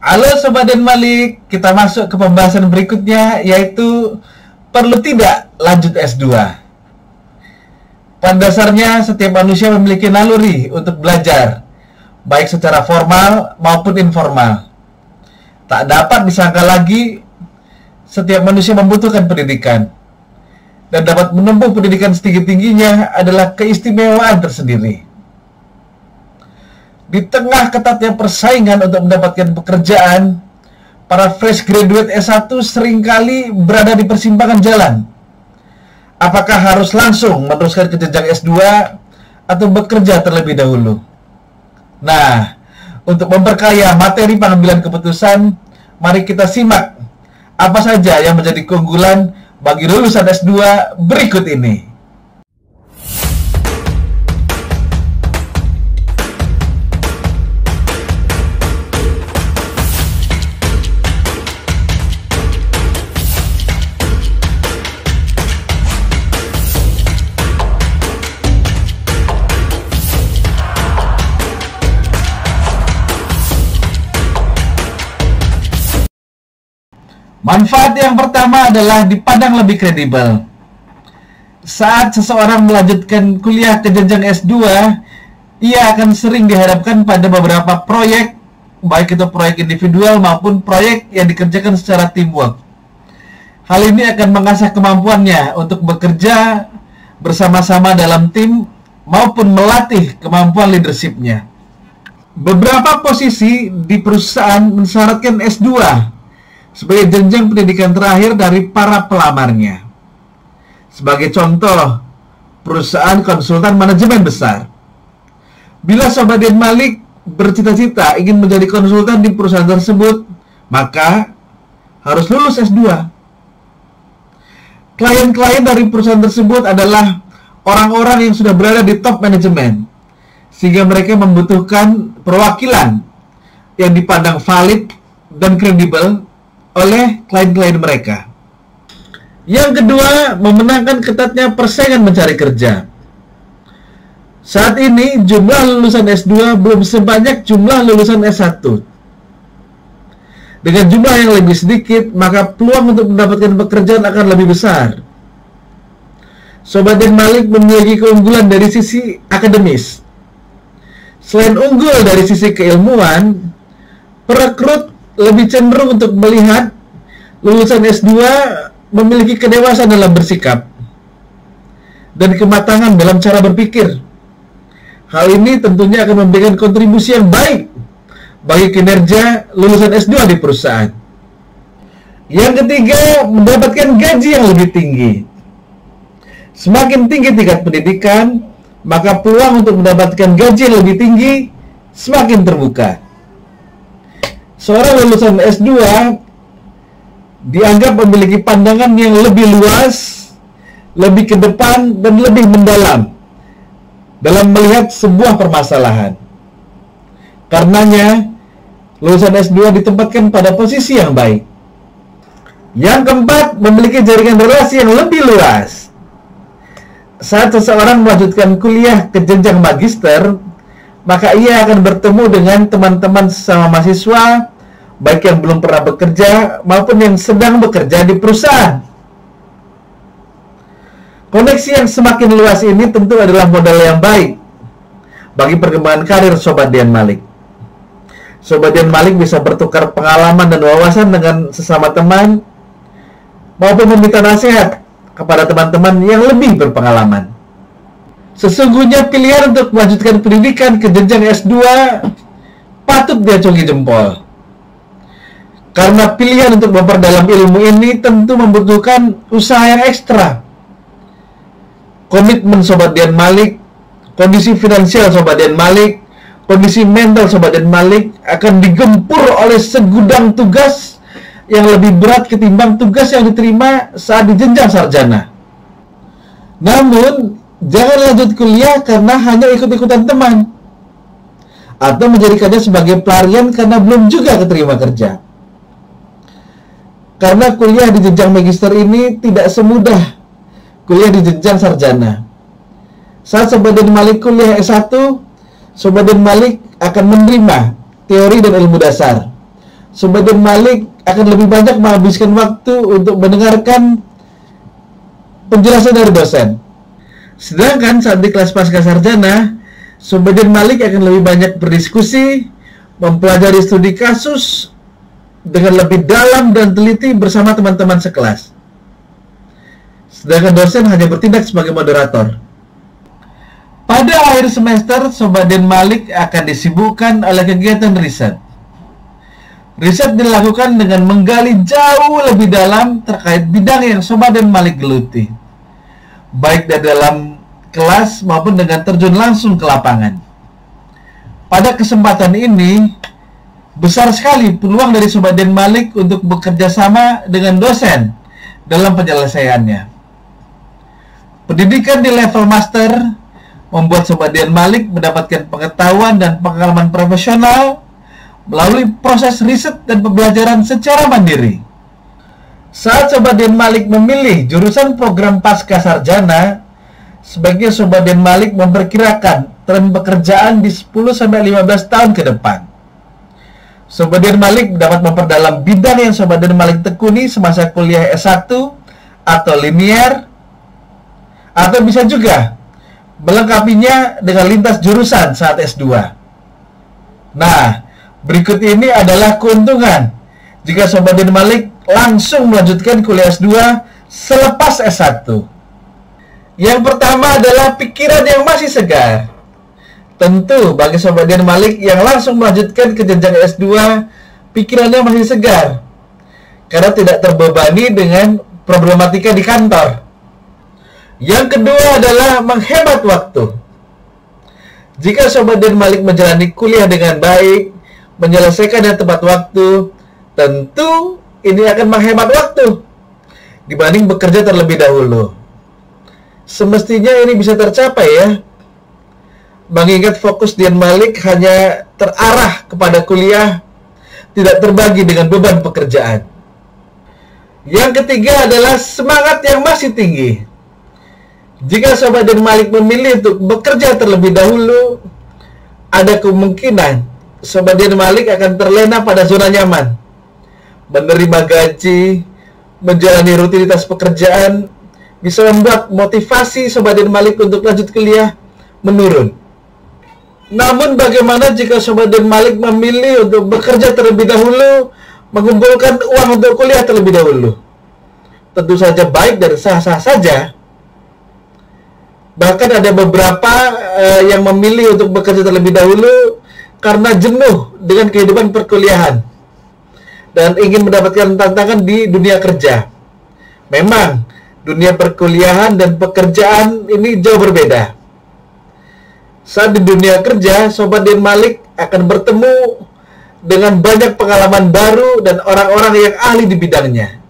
Halo Sobat Den Malik, kita masuk ke pembahasan berikutnya, yaitu perlu tidak lanjut S2. Pada dasarnya setiap manusia memiliki naluri untuk belajar, baik secara formal maupun informal. Tak dapat disangka lagi, setiap manusia membutuhkan pendidikan, dan dapat menempuh pendidikan setinggi-tingginya adalah keistimewaan tersendiri. Di tengah ketatnya persaingan untuk mendapatkan pekerjaan, para fresh graduate S1 seringkali berada di persimpangan jalan. Apakah harus langsung meneruskan ke jenjang S2 atau bekerja terlebih dahulu? Nah, untuk memperkaya materi pengambilan keputusan, mari kita simak apa saja yang menjadi keunggulan bagi lulusan S2 berikut ini. Manfaat yang pertama adalah dipandang lebih kredibel. Saat seseorang melanjutkan kuliah ke jenjang S2, ia akan sering dihadapkan pada beberapa proyek, baik itu proyek individual maupun proyek yang dikerjakan secara teamwork. Hal ini akan mengasah kemampuannya untuk bekerja bersama-sama dalam tim maupun melatih kemampuan leadership-nya. Beberapa posisi di perusahaan mensyaratkan S2 sebagai jenjang pendidikan terakhir dari para pelamarnya. Sebagai contoh, perusahaan konsultan manajemen besar. Bila Sobat Den Malik bercita-cita ingin menjadi konsultan di perusahaan tersebut, maka harus lulus S2. Klien-klien dari perusahaan tersebut adalah orang-orang yang sudah berada di top manajemen, sehingga mereka membutuhkan perwakilan yang dipandang valid dan kredibel oleh klien-klien mereka. Yang kedua, memenangkan ketatnya persaingan mencari kerja. Saat ini, jumlah lulusan S2 belum sebanyak jumlah lulusan S1. Dengan jumlah yang lebih sedikit, maka peluang untuk mendapatkan pekerjaan akan lebih besar. Sobat Den Malik memiliki keunggulan dari sisi akademis. Selain unggul dari sisi keilmuan, perekrut lebih cenderung untuk melihat lulusan S2 memiliki kedewasaan dalam bersikap dan kematangan dalam cara berpikir. Hal ini tentunya akan memberikan kontribusi yang baik bagi kinerja lulusan S2 di perusahaan. Yang ketiga, mendapatkan gaji yang lebih tinggi. Semakin tinggi tingkat pendidikan, maka peluang untuk mendapatkan gaji yang lebih tinggi semakin terbuka. Seorang lulusan S2 dianggap memiliki pandangan yang lebih luas, lebih ke depan, dan lebih mendalam dalam melihat sebuah permasalahan. Karenanya, lulusan S2 ditempatkan pada posisi yang baik. Yang keempat, memiliki jaringan relasi yang lebih luas. Saat seseorang melanjutkan kuliah ke jenjang magister, maka ia akan bertemu dengan teman-teman sesama mahasiswa, baik yang belum pernah bekerja maupun yang sedang bekerja di perusahaan. Koneksi yang semakin luas ini tentu adalah modal yang baik bagi perkembangan karir Sobat Den Malik. Sobat Den Malik bisa bertukar pengalaman dan wawasan dengan sesama teman maupun meminta nasihat kepada teman-teman yang lebih berpengalaman. Sesungguhnya pilihan untuk melanjutkan pendidikan ke jenjang S2 patut diacungi jempol. Karena pilihan untuk memperdalam ilmu ini tentu membutuhkan usaha yang ekstra. Komitmen Sobat Den Malik, kondisi finansial Sobat Den Malik, kondisi mental Sobat Den Malik akan digempur oleh segudang tugas yang lebih berat ketimbang tugas yang diterima saat di jenjang sarjana. Namun, jangan lanjut kuliah karena hanya ikut-ikutan teman, atau menjadikannya sebagai pelarian karena belum juga keterima kerja. Karena kuliah di jenjang magister ini tidak semudah kuliah di jenjang sarjana. Saat Sobat Den Malik kuliah S1, Sobat Den Malik akan menerima teori dan ilmu dasar, Sobat Malik akan lebih banyak menghabiskan waktu untuk mendengarkan penjelasan dari dosen. Sedangkan saat di kelas pasca sarjana, Sobat Malik akan lebih banyak berdiskusi, mempelajari studi kasus dengan lebih dalam dan teliti bersama teman-teman sekelas. Sedangkan dosen hanya bertindak sebagai moderator. Pada akhir semester, Sobat Malik akan disibukkan oleh kegiatan riset. Riset dilakukan dengan menggali jauh lebih dalam terkait bidang yang Sobat Malik geluti, baik dari dalam kelas maupun dengan terjun langsung ke lapangan. Pada kesempatan ini, besar sekali peluang dari Sobat Malik untuk bekerja sama dengan dosen dalam penyelesaiannya. Pendidikan di level master membuat Sobat Malik mendapatkan pengetahuan dan pengalaman profesional melalui proses riset dan pembelajaran secara mandiri. Saat Sobat Malik memilih jurusan program pasca sarjana, sebaiknya Sobat Malik memperkirakan tren pekerjaan di 10-15 tahun ke depan. Sobat Malik dapat memperdalam bidang yang Sobat Malik tekuni semasa kuliah S1 atau linear, atau bisa juga melengkapinya dengan lintas jurusan saat S2. Nah, berikut ini adalah keuntungan jika Sobat Malik langsung melanjutkan kuliah S2 selepas S1. Yang pertama adalah pikiran yang masih segar. Tentu bagi Sobat Malik yang langsung melanjutkan ke jenjang S2, pikirannya masih segar karena tidak terbebani dengan problematika di kantor. Yang kedua adalah menghemat waktu. Jika Sobat Malik menjalani kuliah dengan baik, menyelesaikan dengan tepat waktu, tentu ini akan menghemat waktu dibanding bekerja terlebih dahulu. Semestinya ini bisa tercapai ya, mengingat fokus Malik hanya terarah kepada kuliah, tidak terbagi dengan beban pekerjaan. Yang ketiga adalah semangat yang masih tinggi. Jika Sobat Malik memilih untuk bekerja terlebih dahulu, ada kemungkinan Sobat Malik akan terlena pada zona nyaman, menerima gaji, menjalani rutinitas pekerjaan, bisa membuat motivasi Sobat Malik untuk lanjut kuliah menurun. Namun bagaimana jika Sobat Malik memilih untuk bekerja terlebih dahulu, mengumpulkan uang untuk kuliah terlebih dahulu? Tentu saja baik dan sah-sah saja. Bahkan ada beberapa yang memilih untuk bekerja terlebih dahulu karena jenuh dengan kehidupan perkuliahan dan ingin mendapatkan tantangan di dunia kerja. Memang, dunia perkuliahan dan pekerjaan ini jauh berbeda. Saat di dunia kerja, Sobat Malik akan bertemu dengan banyak pengalaman baru dan orang-orang yang ahli di bidangnya.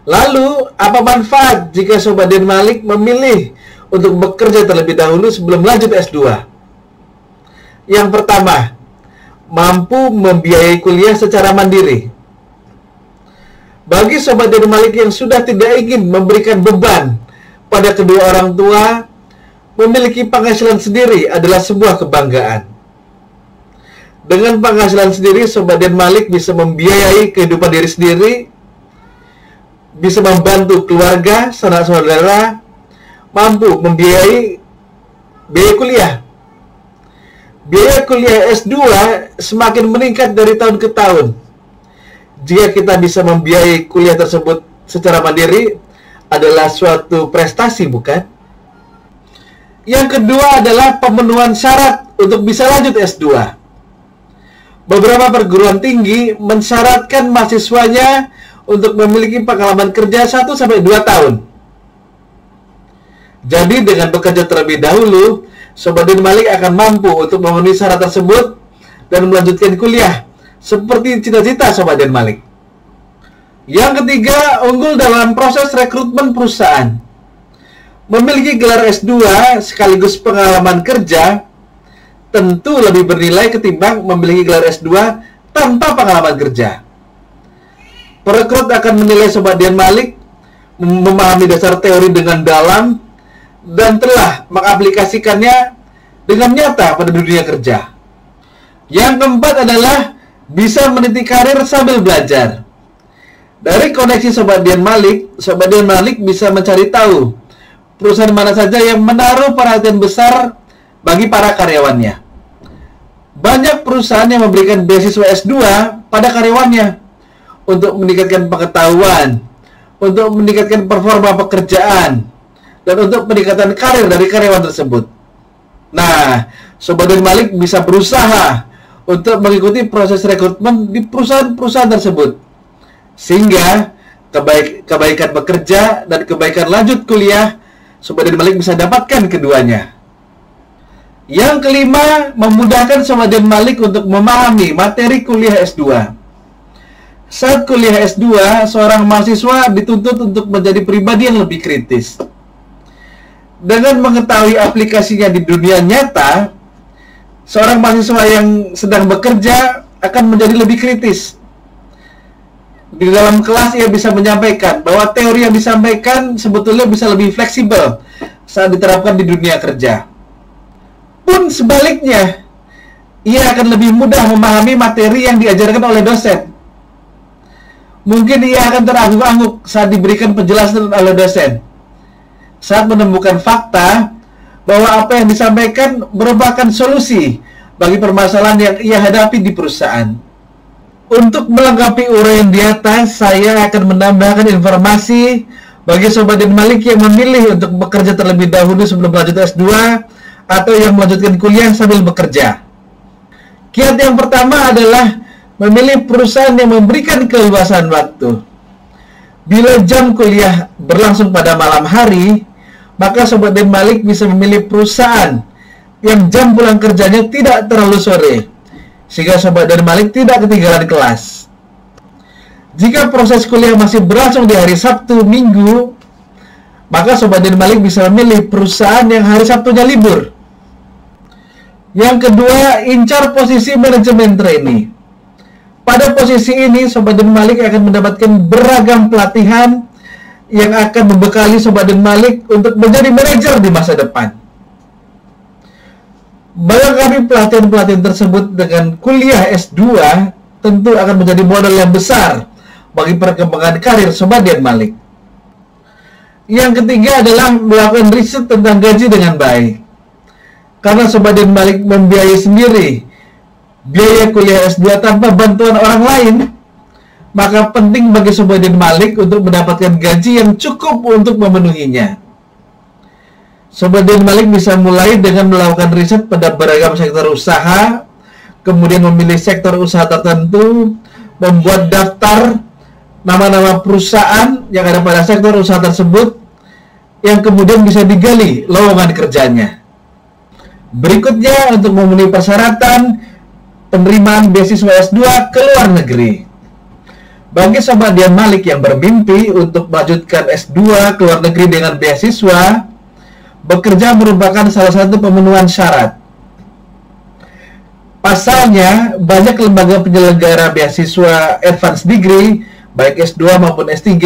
Lalu, apa manfaat jika Sobat Malik memilih untuk bekerja terlebih dahulu sebelum lanjut S2? Yang pertama, mampu membiayai kuliah secara mandiri. Bagi Sobat Malik yang sudah tidak ingin memberikan beban pada kedua orang tua, memiliki penghasilan sendiri adalah sebuah kebanggaan. Dengan penghasilan sendiri, Sobat Malik bisa membiayai kehidupan diri sendiri, bisa membantu keluarga, sanak saudara, mampu membiayai biaya kuliah. Biaya kuliah S2 semakin meningkat dari tahun ke tahun. Jika kita bisa membiayai kuliah tersebut secara mandiri, adalah suatu prestasi, bukan? Yang kedua adalah pemenuhan syarat untuk bisa lanjut S2. Beberapa perguruan tinggi mensyaratkan mahasiswanya untuk memiliki pengalaman kerja 1-2 tahun. Jadi dengan bekerja terlebih dahulu, Sobat Malik akan mampu untuk memenuhi syarat tersebut dan melanjutkan kuliah seperti cita-cita Sobat Malik. Yang ketiga, unggul dalam proses rekrutmen perusahaan. Memiliki gelar S2 sekaligus pengalaman kerja tentu lebih bernilai ketimbang memiliki gelar S2 tanpa pengalaman kerja. Perekrut akan menilai Sobat Malik memahami dasar teori dengan dalam dan telah mengaplikasikannya dengan nyata pada dunia kerja. Yang keempat adalah bisa meniti karir sambil belajar. Dari koneksi Sobat Dian Malik bisa mencari tahu perusahaan mana saja yang menaruh perhatian besar bagi para karyawannya. Banyak perusahaan yang memberikan beasiswa S2 pada karyawannya untuk meningkatkan pengetahuan, untuk meningkatkan performa pekerjaan, dan untuk peningkatan karir dari karyawan tersebut. Nah, Sobat Dian Malik bisa berusaha untuk mengikuti proses rekrutmen di perusahaan-perusahaan tersebut, sehingga kebaikan bekerja dan kebaikan lanjut kuliah Sobat Dian Malik bisa dapatkan keduanya. Yang kelima, memudahkan Sobat Dian Malik untuk memahami materi kuliah S2. Saat kuliah S2, seorang mahasiswa dituntut untuk menjadi pribadi yang lebih kritis. Dengan mengetahui aplikasinya di dunia nyata, seorang mahasiswa yang sedang bekerja akan menjadi lebih kritis. Di dalam kelas ia bisa menyampaikan bahwa teori yang disampaikan sebetulnya bisa lebih fleksibel saat diterapkan di dunia kerja. Pun sebaliknya, ia akan lebih mudah memahami materi yang diajarkan oleh dosen. Mungkin ia akan terangguk-angguk saat diberikan penjelasan oleh dosen, saat menemukan fakta bahwa apa yang disampaikan merupakan solusi bagi permasalahan yang ia hadapi di perusahaan. Untuk melengkapi uraian di atas, saya akan menambahkan informasi bagi Sobat Dian Malik yang memilih untuk bekerja terlebih dahulu sebelum lanjut S2 atau yang melanjutkan kuliah sambil bekerja. Kiat yang pertama adalah memilih perusahaan yang memberikan keluasan waktu. Bila jam kuliah berlangsung pada malam hari, maka Sobat Dian Malik bisa memilih perusahaan yang jam pulang kerjanya tidak terlalu sore, sehingga Sobat Dian Malik tidak ketinggalan kelas. Jika proses kuliah masih berlangsung di hari Sabtu, Minggu, maka Sobat Dian Malik bisa memilih perusahaan yang hari Sabtunya libur. Yang kedua, incar posisi manajemen trainee. Pada posisi ini, Sobat Dian Malik akan mendapatkan beragam pelatihan yang akan membekali Sobat Dian Malik untuk menjadi manajer di masa depan. Melengkapi pelatihan-pelatihan tersebut dengan kuliah S2 tentu akan menjadi modal yang besar bagi perkembangan karir Sobat Dian Malik. Yang ketiga adalah melakukan riset tentang gaji dengan baik. Karena Sobat Dian Malik membiayai sendiri biaya kuliah S2 tanpa bantuan orang lain, maka penting bagi Sobat Dian Malik untuk mendapatkan gaji yang cukup untuk memenuhinya. Sobat Dian Malik bisa mulai dengan melakukan riset pada beragam sektor usaha, kemudian memilih sektor usaha tertentu, membuat daftar nama-nama perusahaan yang ada pada sektor usaha tersebut, yang kemudian bisa digali lowongan kerjanya. Berikutnya, untuk memenuhi persyaratan penerimaan beasiswa S2 ke luar negeri. Bagi Sobat Dian Malik yang bermimpi untuk melanjutkan S2 ke luar negeri dengan beasiswa, bekerja merupakan salah satu pemenuhan syarat. Pasalnya, banyak lembaga penyelenggara beasiswa advance degree, baik S2 maupun S3,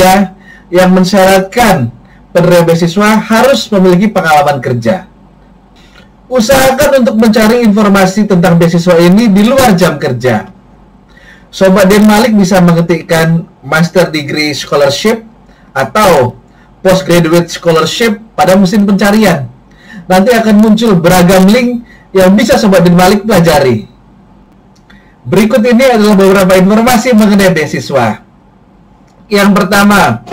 yang mensyaratkan penerima beasiswa harus memiliki pengalaman kerja. Usahakan untuk mencari informasi tentang beasiswa ini di luar jam kerja. Sobat Dian Malik bisa mengetikkan Master Degree Scholarship atau Postgraduate Scholarship pada mesin pencarian. Nanti akan muncul beragam link yang bisa Sobat Dian Malik pelajari. Berikut ini adalah beberapa informasi mengenai beasiswa. Yang pertama,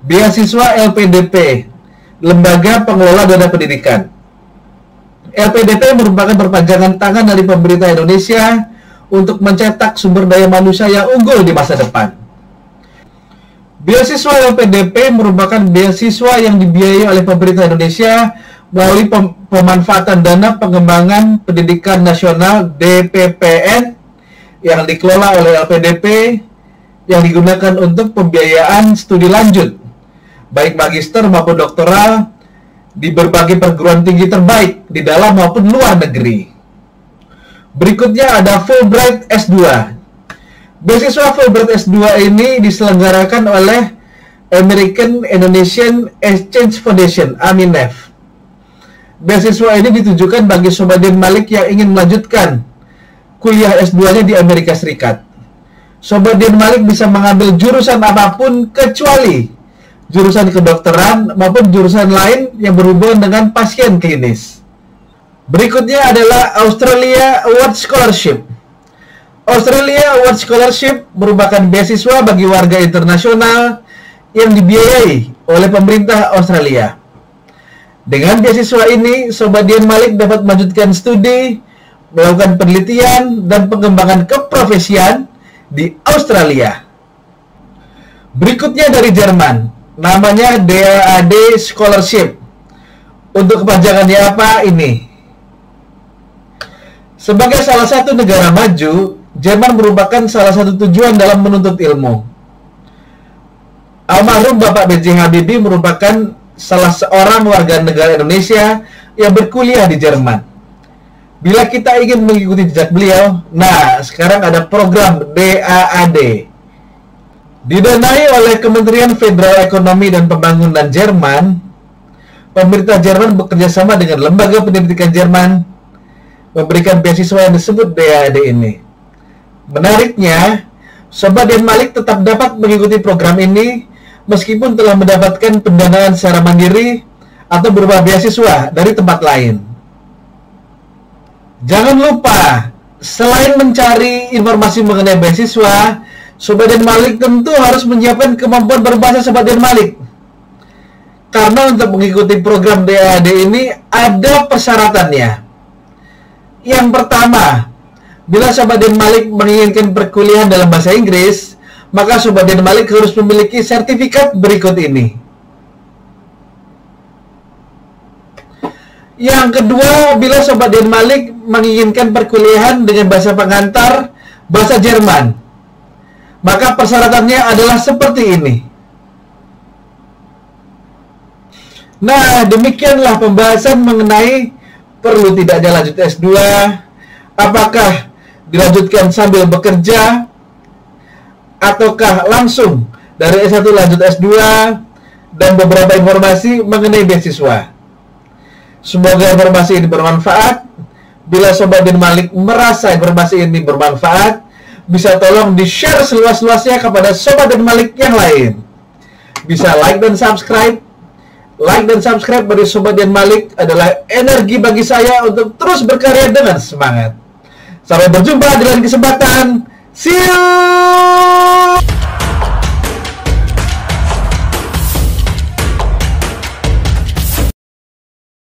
beasiswa LPDP, Lembaga Pengelola Dana Pendidikan. LPDP merupakan perpanjangan tangan dari pemerintah Indonesia untuk mencetak sumber daya manusia yang unggul di masa depan. Beasiswa LPDP merupakan beasiswa yang dibiayai oleh pemerintah Indonesia melalui pemanfaatan dana pengembangan pendidikan nasional DPPN yang dikelola oleh LPDP yang digunakan untuk pembiayaan studi lanjut, baik magister maupun doktoral, di berbagai perguruan tinggi terbaik di dalam maupun luar negeri. Berikutnya ada Fulbright S2. Beasiswa Fulbright S2 ini diselenggarakan oleh American Indonesian Exchange Foundation, AMINEF. Beasiswa ini ditujukan bagi Sobat Dian Malik yang ingin melanjutkan kuliah S2-nya di Amerika Serikat. Sobat Dian Malik bisa mengambil jurusan apapun kecuali jurusan kedokteran maupun jurusan lain yang berhubungan dengan pasien klinis. Berikutnya adalah Australia Award Scholarship. Australia Award Scholarship merupakan beasiswa bagi warga internasional yang dibiayai oleh pemerintah Australia. Dengan beasiswa ini, Sobat Dian Malik dapat melanjutkan studi, melakukan penelitian, dan pengembangan keprofesian di Australia. Berikutnya dari Jerman, namanya DAAD Scholarship. Untuk kepanjangannya apa ini? Sebagai salah satu negara maju, Jerman merupakan salah satu tujuan dalam menuntut ilmu. Almarhum Bapak B.J. Habibie merupakan salah seorang warga negara Indonesia yang berkuliah di Jerman. Bila kita ingin mengikuti jejak beliau, nah sekarang ada program DAAD. Didanai oleh Kementerian Federal Ekonomi dan Pembangunan Jerman, pemerintah Jerman bekerjasama dengan lembaga pendidikan Jerman memberikan beasiswa yang disebut DAAD ini. Menariknya, Sobat Dian Malik tetap dapat mengikuti program ini meskipun telah mendapatkan pendanaan secara mandiri atau berupa beasiswa dari tempat lain. Jangan lupa, selain mencari informasi mengenai beasiswa, Sobat Dian Malik tentu harus menyiapkan kemampuan berbahasa Sobat Dian Malik. Karena untuk mengikuti program DAAD ini ada persyaratannya. Yang pertama, bila Sobat Dian Malik menginginkan perkuliahan dalam bahasa Inggris, maka Sobat Dian Malik harus memiliki sertifikat berikut ini. Yang kedua, bila Sobat Dian Malik menginginkan perkuliahan dengan bahasa pengantar bahasa Jerman, maka persyaratannya adalah seperti ini. Nah, demikianlah pembahasan mengenai perlu tidaknya lanjut S2, apakah dilanjutkan sambil bekerja, ataukah langsung dari S1 lanjut S2, dan beberapa informasi mengenai beasiswa. Semoga informasi ini bermanfaat. Bila Sobat Dian Malik merasa informasi ini bermanfaat, bisa tolong di-share seluas-luasnya kepada Sobat Dian Malik yang lain. Bisa like dan subscribe. Like dan subscribe bagi Sobat Dian Malik adalah energi bagi saya untuk terus berkarya dengan semangat. Sampai berjumpa di lain kesempatan. See you!